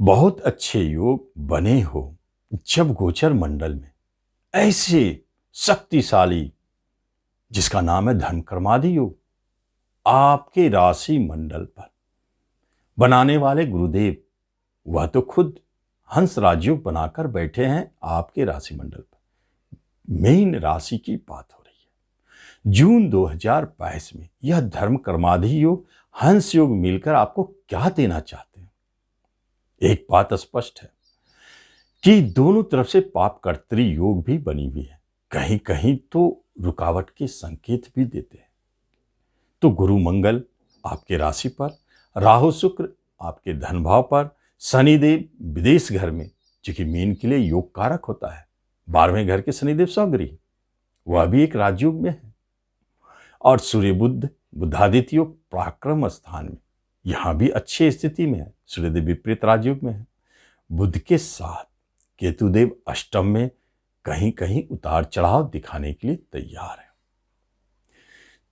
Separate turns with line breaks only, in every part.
बहुत अच्छे योग बने हो जब गोचर मंडल में ऐसे शक्तिशाली जिसका नाम है धर्म कर्मादि योग आपके राशि मंडल पर बनाने वाले गुरुदेव वह तो खुद हंस राजयोग बनाकर बैठे हैं आपके राशि मंडल पर। मेन राशि की बात हो रही है। जून 2022 में यह धर्म कर्माधि योग हंस योग मिलकर आपको क्या देना चाहते हैं? एक बात स्पष्ट है कि दोनों तरफ से पाप कर्तरी योग भी बनी हुई है, कहीं कहीं तो रुकावट के संकेत भी देते हैं। तो गुरु मंगल आपके राशि पर, राहु शुक्र आपके धन भाव पर, शनिदेव विदेश घर में, चूंकि मीन के लिए योग कारक होता है, 12वें घर के शनिदेव स्वगृही, वह भी एक राजयोग में है। और सूर्य बुध बुधादित्य योग पराक्रम स्थान में, यहां भी अच्छी स्थिति में है। सूर्यदेव विपरीत राजयोग में है। बुध के साथ केतुदेव अष्टम में कहीं कहीं उतार चढ़ाव दिखाने के लिए तैयार है।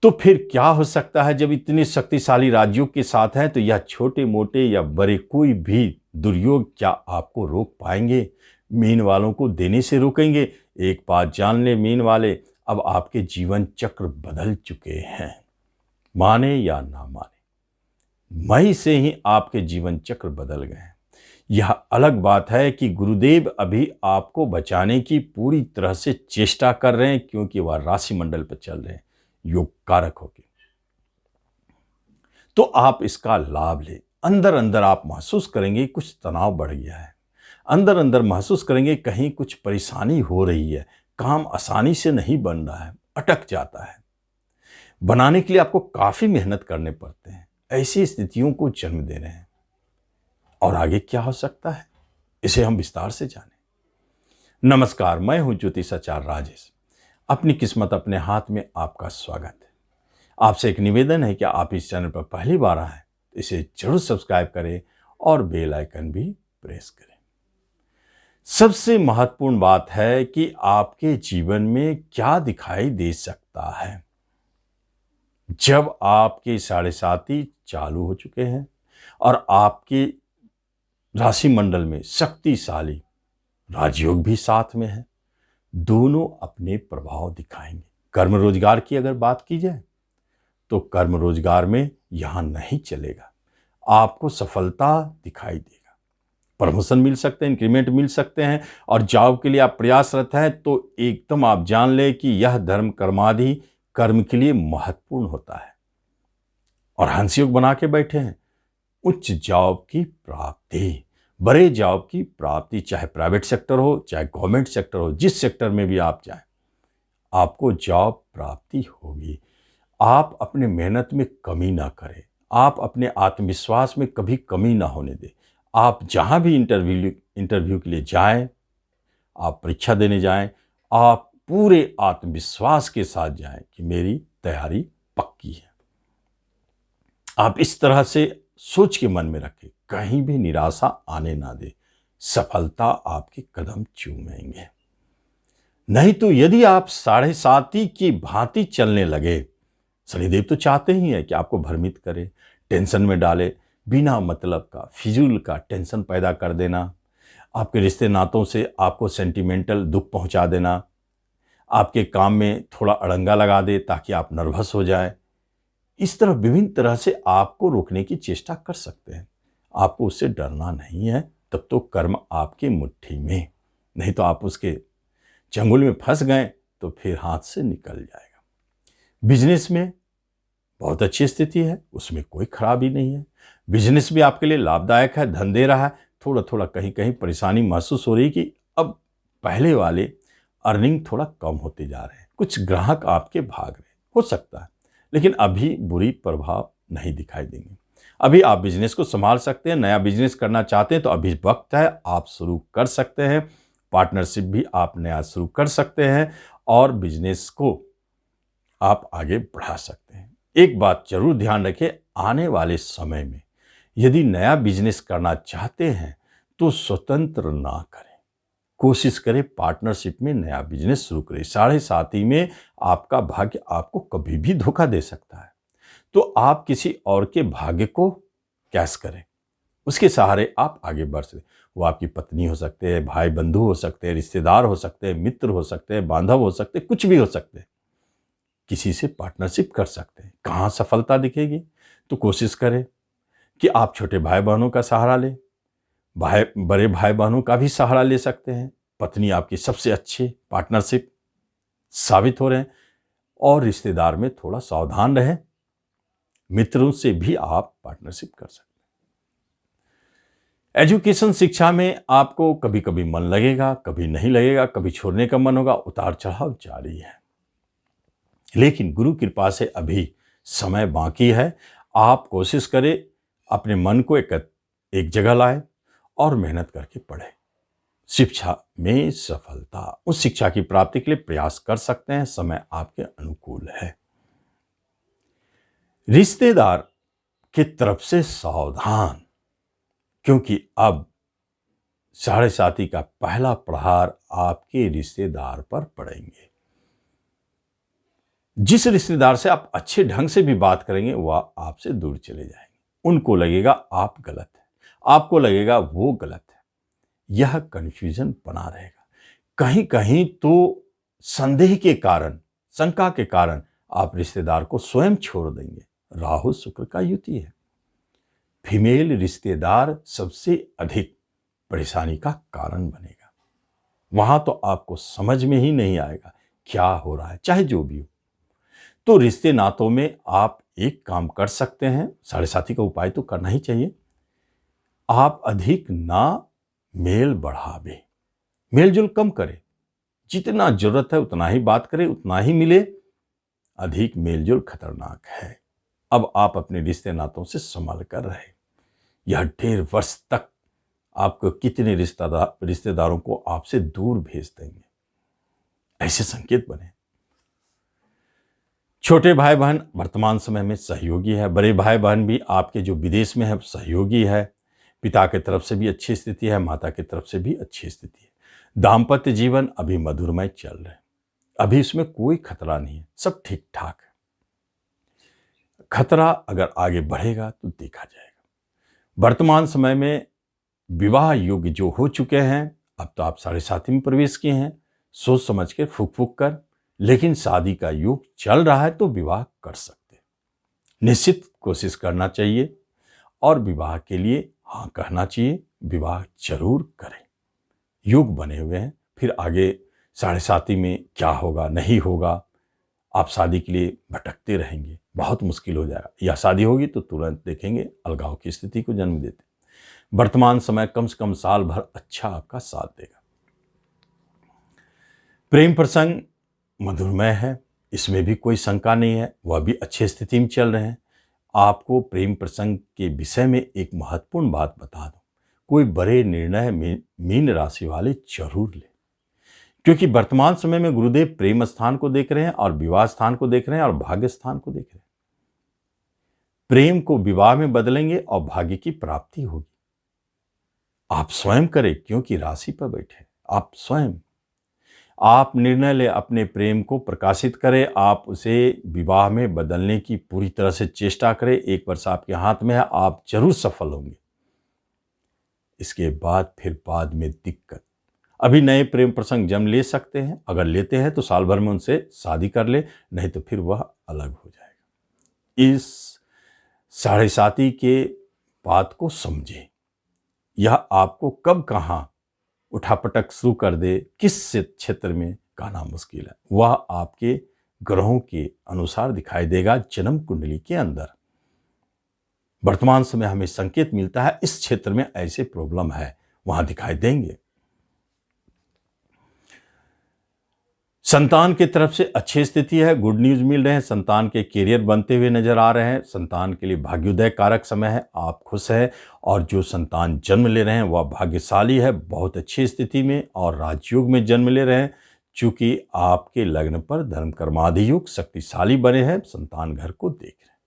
तो फिर क्या हो सकता है जब इतने शक्तिशाली राजयोग के साथ है? तो यह छोटे मोटे या बड़े कोई भी दुर्योग क्या आपको रोक पाएंगे? मीन वालों को देने से रोकेंगे? एक बात जान ले मीन वाले, अब आपके जीवन चक्र बदल चुके हैं, माने या ना माने। मई से ही आपके जीवन चक्र बदल गए हैं। यह अलग बात है कि गुरुदेव अभी आपको बचाने की पूरी तरह से चेष्टा कर रहे हैं, क्योंकि वह राशि मंडल पर चल रहे हैं योग कारक होके। तो आप इसका लाभ ले। अंदर अंदर आप महसूस करेंगे कुछ तनाव बढ़ गया है, अंदर अंदर महसूस करेंगे कहीं कुछ परेशानी हो रही है, काम आसानी से नहीं बन रहा है, अटक जाता है। बनाने के लिए आपको काफी मेहनत करने पड़ते हैं। ऐसी स्थितियों को जन्म दे रहे हैं। और आगे क्या हो सकता है, इसे हम विस्तार से जानें। नमस्कार, मैं हूं ज्योतिषाचार्य राजेश। अपनी किस्मत अपने हाथ में आपका स्वागत है। आपसे एक निवेदन है कि आप इस चैनल पर पहली बार आए हैं तो इसे जरूर सब्सक्राइब करें और बेल आइकन भी प्रेस करें। सबसे महत्वपूर्ण बात है कि आपके जीवन में क्या दिखाई दे सकता है जब आपके 7.5 चालू हो चुके हैं और आपके राशि मंडल में शक्तिशाली राजयोग भी साथ में है। दोनों अपने प्रभाव दिखाएंगे। कर्म रोजगार की अगर बात की जाए तो कर्म रोजगार में यहां नहीं चलेगा, आपको सफलता दिखाई देगा, प्रमोशन मिल सकते हैं, इंक्रीमेंट मिल सकते हैं। और जॉब के लिए आप प्रयासरत हैं तो एकदम आप जान लें कि यह धर्म कर्मादि कर्म के लिए महत्वपूर्ण होता है। और हंस योग बना के बैठे हैं, उच्च जॉब की प्राप्ति, बड़े जॉब की प्राप्ति, चाहे प्राइवेट सेक्टर हो चाहे गवर्नमेंट सेक्टर हो, जिस सेक्टर में भी आप जाएं, आपको जॉब प्राप्ति होगी। आप अपने मेहनत में कमी ना करें, आप अपने आत्मविश्वास में कभी कमी ना होने दें। आप जहां भी इंटरव्यू के लिए जाएं, आप परीक्षा देने जाएं, आप पूरे आत्मविश्वास के साथ जाएं कि मेरी तैयारी पक्की है। आप इस तरह से सोच के मन में रखें, कहीं भी निराशा आने ना दे। सफलता आपके कदम चूमेंगे। नहीं तो यदि आप 7.5 की भांति चलने लगे, शनिदेव तो चाहते ही हैं कि आपको भ्रमित करे, टेंशन में डाले, बिना मतलब का फिजूल का टेंशन पैदा कर देना, आपके रिश्ते नातों से आपको सेंटिमेंटल दुख पहुंचा देना, आपके काम में थोड़ा अड़ंगा लगा दे ताकि आप नर्वस हो जाए। इस तरह विभिन्न तरह से आपको रोकने की चेष्टा कर सकते हैं। आपको उससे डरना नहीं है, तब तो कर्म आपकी मुट्ठी में, नहीं तो आप उसके चंगुल में फंस गए तो फिर हाथ से निकल जाएगा। बिजनेस में बहुत अच्छी स्थिति है, उसमें कोई खराबी नहीं है। बिजनेस भी आपके लिए लाभदायक है, धन दे रहा है। थोड़ा थोड़ा कहीं कहीं परेशानी महसूस हो रही है कि अब पहले वाले अर्निंग थोड़ा कम होते जा रहे हैं, कुछ ग्राहक आपके भाग रहे, हो सकता है, लेकिन अभी बुरी प्रभाव नहीं दिखाई देंगे। अभी आप बिजनेस को संभाल सकते हैं। नया बिजनेस करना चाहते हैं तो अभी वक्त है, आप शुरू कर सकते हैं। पार्टनरशिप भी आप नया शुरू कर सकते हैं और बिजनेस को आप आगे बढ़ा सकते हैं। एक बात जरूर ध्यान रखें, आने वाले समय में यदि नया बिजनेस करना चाहते हैं तो स्वतंत्र ना करें, कोशिश करें पार्टनरशिप में नया बिजनेस शुरू करें। 7.5 में आपका भाग्य आपको कभी भी धोखा दे सकता है, तो आप किसी और के भाग्य को कैश करें, उसके सहारे आप आगे बढ़ सकते। वो आपकी पत्नी हो सकते हैं, भाई बंधु हो सकते हैं, रिश्तेदार हो सकते हैं, मित्र हो सकते हैं, बांधव हो सकते हैं, कुछ भी हो सकते हैं। किसी से पार्टनरशिप कर सकते हैं। कहाँ सफलता दिखेगी? तो कोशिश करें कि आप छोटे भाई बहनों का सहारा लें, बड़े भाई बहनों का भी सहारा ले सकते हैं। पत्नी आपकी सबसे अच्छी पार्टनरशिप साबित हो रहे हैं। और रिश्तेदार में थोड़ा सावधान रहें, मित्रों से भी आप पार्टनरशिप कर सकते हैं। एजुकेशन शिक्षा में आपको कभी कभी मन लगेगा, कभी नहीं लगेगा, कभी छोड़ने का मन होगा, उतार चढ़ाव जारी है। लेकिन गुरु कृपा से अभी समय बाकी है। आप कोशिश करें, अपने मन को एक जगह लाएं और मेहनत करके पढ़ें। शिक्षा में सफलता, उस शिक्षा की प्राप्ति के लिए प्रयास कर सकते हैं। समय आपके अनुकूल है। रिश्तेदार की तरफ से सावधान, क्योंकि अब 7:30 का पहला प्रहार आपके रिश्तेदार पर पड़ेंगे। जिस रिश्तेदार से आप अच्छे ढंग से भी बात करेंगे वह आपसे दूर चले जाएंगे। उनको लगेगा आप गलत है, आपको लगेगा वो गलत है। यह कन्फ्यूजन बना रहेगा। कहीं कहीं तो संदेह के कारण, शंका के कारण आप रिश्तेदार को स्वयं छोड़ देंगे। राहु शुक्र का युति है। फीमेल रिश्तेदार सबसे अधिक परेशानी का कारण बनेगा। वहां तो आपको समझ में ही नहीं आएगा क्या हो रहा है, चाहे जो भी हो। तो रिश्ते नातों में आप एक काम कर सकते हैं, 7:30 का उपाय तो करना ही चाहिए। आप अधिक ना मेल बढ़ावे, मेलजुल कम करें। जितना जरूरत है उतना ही बात करें, उतना ही मिले। अधिक मेलजुल खतरनाक है। अब आप अपने रिश्ते नातों से संभल कर रहे। यह 1.5 वर्ष तक आपको कितने रिश्तेदारों को आपसे दूर भेज देंगे, ऐसे संकेत बने। छोटे भाई बहन वर्तमान समय में सहयोगी है। बड़े भाई बहन भी आपके जो विदेश में है सहयोगी है। पिता की तरफ से भी अच्छी स्थिति है, माता की तरफ से भी अच्छी स्थिति है। दाम्पत्य जीवन अभी मधुरमय चल रहा है। अभी इसमें कोई खतरा नहीं है, सब ठीक ठाक है। खतरा अगर आगे बढ़ेगा तो देखा जाएगा। वर्तमान समय में विवाह योग्य जो हो चुके हैं, अब तो आप 7:30 में प्रवेश किए हैं, सोच समझ के फूक फूक कर, लेकिन शादी का योग चल रहा है तो विवाह कर सकते हैं। निश्चित कोशिश करना चाहिए और विवाह के लिए हाँ कहना चाहिए। विवाह जरूर करें। योग बने हुए हैं। फिर आगे 7:30 में क्या होगा नहीं होगा, आप शादी के लिए भटकते रहेंगे, बहुत मुश्किल हो जाएगा। या शादी होगी तो तुरंत देखेंगे अलगाव की स्थिति को जन्म देते। वर्तमान समय कम से कम साल भर अच्छा आपका साथ देगा। प्रेम प्रसंग मधुरमय है, इसमें भी कोई शंका नहीं है। वह भी अच्छी स्थिति में चल रहे हैं। आपको प्रेम प्रसंग के विषय में एक महत्वपूर्ण बात बता दूं, कोई बड़े निर्णय मीन राशि वाले जरूर ले, क्योंकि वर्तमान समय में गुरुदेव प्रेम स्थान को देख रहे हैं और विवाह स्थान को देख रहे हैं और भाग्य स्थान को देख रहे हैं। प्रेम को विवाह में बदलेंगे और भाग्य की प्राप्ति होगी। आप स्वयं करें, क्योंकि राशि पर बैठे आप स्वयं। आप निर्णय ले, अपने प्रेम को प्रकाशित करें। आप उसे विवाह में बदलने की पूरी तरह से चेष्टा करें। 1 वर्ष आपके हाथ में है, आप जरूर सफल होंगे। इसके बाद में दिक्कत। अभी नए प्रेम प्रसंग जन्म ले सकते हैं। अगर लेते हैं तो साल भर में उनसे शादी कर ले, नहीं तो फिर वह अलग हो जाएगा। इस 7:30 के बात को समझें। यह आपको कब कहाँ उठापटक शुरू कर दे, किस क्षेत्र में कहना मुश्किल है। वह आपके ग्रहों के अनुसार दिखाई देगा जन्म कुंडली के अंदर। वर्तमान समय हमें संकेत मिलता है इस क्षेत्र में ऐसे प्रॉब्लम है, वहां दिखाई देंगे। संतान की तरफ से अच्छी स्थिति है, गुड न्यूज मिल रहे हैं। संतान के कैरियर बनते हुए नजर आ रहे हैं। संतान के लिए भाग्योदय कारक समय है, आप खुश हैं। और जो संतान जन्म ले रहे हैं वह भाग्यशाली है, बहुत अच्छी स्थिति में और राजयोग में जन्म ले रहे हैं। चूंकि आपके लग्न पर धर्म कर्मादि योग शक्तिशाली बने हैं, संतान घर को देख रहे हैं।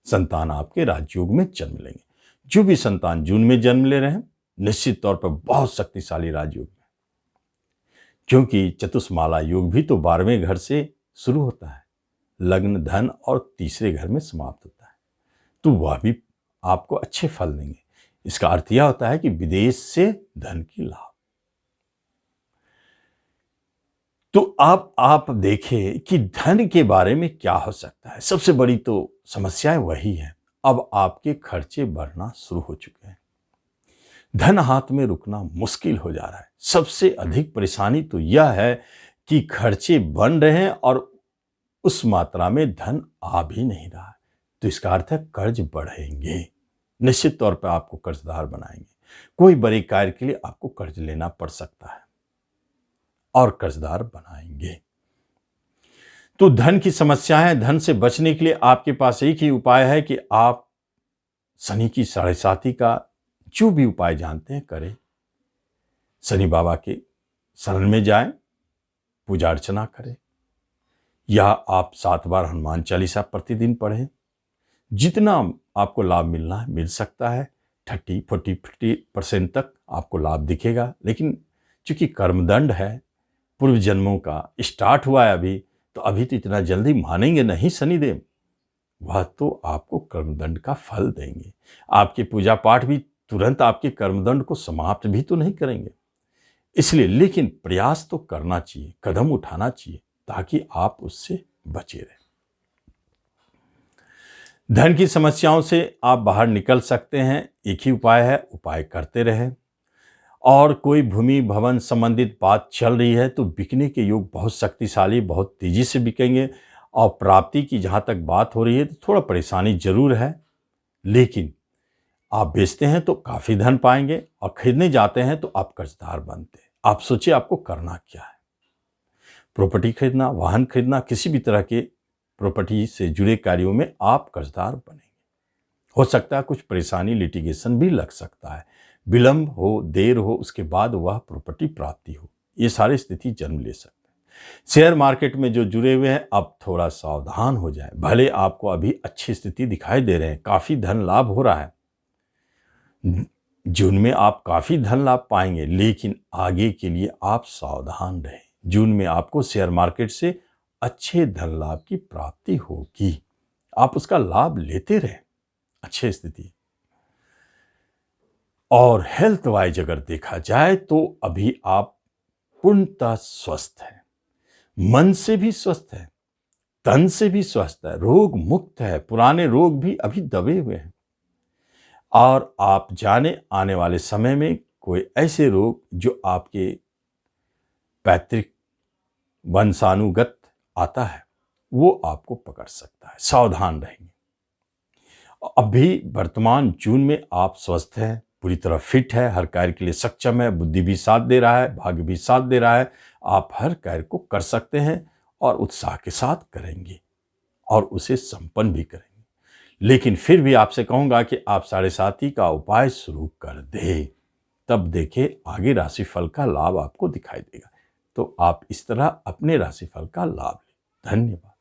संतान आपके राजयोग में जन्म लेंगे। जो भी संतान जून में जन्म ले रहे हैं, निश्चित तौर पर बहुत शक्तिशाली राजयोग, क्योंकि चतुष्माला योग भी तो 12वें घर से शुरू होता है, लग्न धन और तीसरे घर में समाप्त होता है। तो वह भी आपको अच्छे फल देंगे। इसका अर्थ यह होता है कि विदेश से धन की लाभ। तो अब आप देखें कि धन के बारे में क्या हो सकता है। सबसे बड़ी तो समस्या वही है, अब आपके खर्चे बढ़ना शुरू हो चुके हैं, धन हाथ में रुकना मुश्किल हो जा रहा है। सबसे अधिक परेशानी तो यह है कि खर्चे बढ़ रहे हैं और उस मात्रा में धन आ भी नहीं रहा है। तो इसका अर्थ है कर्ज बढ़ेंगे, निश्चित तौर पर आपको कर्जदार बनाएंगे। कोई बड़े कार्य के लिए आपको कर्ज लेना पड़ सकता है और कर्जदार बनाएंगे। तो धन की समस्याएं, धन से बचने के लिए आपके पास एक ही उपाय है कि आप शनि की 7.5 का जो भी उपाय जानते हैं करें। शनि बाबा के शरण में जाएं, पूजा अर्चना करें, या आप 7 बार हनुमान चालीसा प्रतिदिन पढ़ें। जितना आपको लाभ मिलना है मिल सकता है, 30-40% तक आपको लाभ दिखेगा। लेकिन चूंकि कर्मदंड है, पूर्व जन्मों का स्टार्ट हुआ है अभी, तो अभी तो इतना जल्दी मानेंगे नहीं शनिदेव, वह तो आपको कर्मदंड का फल देंगे। आपके पूजा पाठ भी तुरंत आपके कर्मदंड को समाप्त भी तो नहीं करेंगे। इसलिए लेकिन प्रयास तो करना चाहिए, कदम उठाना चाहिए, ताकि आप उससे बचे रहें। धन की समस्याओं से आप बाहर निकल सकते हैं, एक ही उपाय है, उपाय करते रहें। और कोई भूमि भवन संबंधित बात चल रही है तो बिकने के योग बहुत शक्तिशाली, बहुत तेजी से बिकेंगे। और प्राप्ति की जहाँ तक बात हो रही है तो थोड़ा परेशानी जरूर है, लेकिन आप बेचते हैं तो काफ़ी धन पाएंगे और खरीदने जाते हैं तो आप कर्जदार बनते हैं। आप सोचिए आपको करना क्या है। प्रॉपर्टी खरीदना, वाहन खरीदना, किसी भी तरह के प्रॉपर्टी से जुड़े कार्यों में आप कर्जदार बनेंगे। हो सकता है कुछ परेशानी, लिटिगेशन भी लग सकता है, विलंब हो, देर हो, उसके बाद वह प्रॉपर्टी प्राप्ति हो, ये सारी स्थिति जन्म ले सकते हैं। शेयर मार्केट में जो जुड़े हुए हैं अब थोड़ा सावधान हो जाए। भले आपको अभी अच्छी स्थिति दिखाई दे रहे हैं, काफ़ी धन लाभ हो रहा है, जून में आप काफ़ी धन लाभ पाएंगे, लेकिन आगे के लिए आप सावधान रहें। जून में आपको शेयर मार्केट से अच्छे धन लाभ की प्राप्ति होगी, आप उसका लाभ लेते रहें, अच्छी स्थिति। और हेल्थ वाइज अगर देखा जाए तो अभी आप पूर्णतः स्वस्थ हैं, मन से भी स्वस्थ है, तन से भी स्वस्थ है, रोग मुक्त है, पुराने रोग भी अभी दबे हुए हैं। और आप जाने आने वाले समय में कोई ऐसे रोग जो आपके पैतृक वंशानुगत आता है वो आपको पकड़ सकता है, सावधान रहेंगे। अभी वर्तमान जून में आप स्वस्थ हैं, पूरी तरह फिट है, हर कार्य के लिए सक्षम है, बुद्धि भी साथ दे रहा है, भाग्य भी साथ दे रहा है। आप हर कार्य को कर सकते हैं और उत्साह के साथ करेंगे और उसे संपन्न भी करेंगे। लेकिन फिर भी आपसे कहूंगा कि आप 7.5 का उपाय शुरू कर दें, तब देखें आगे राशिफल का लाभ आपको दिखाई देगा। तो आप इस तरह अपने राशिफल का लाभ लें। धन्यवाद।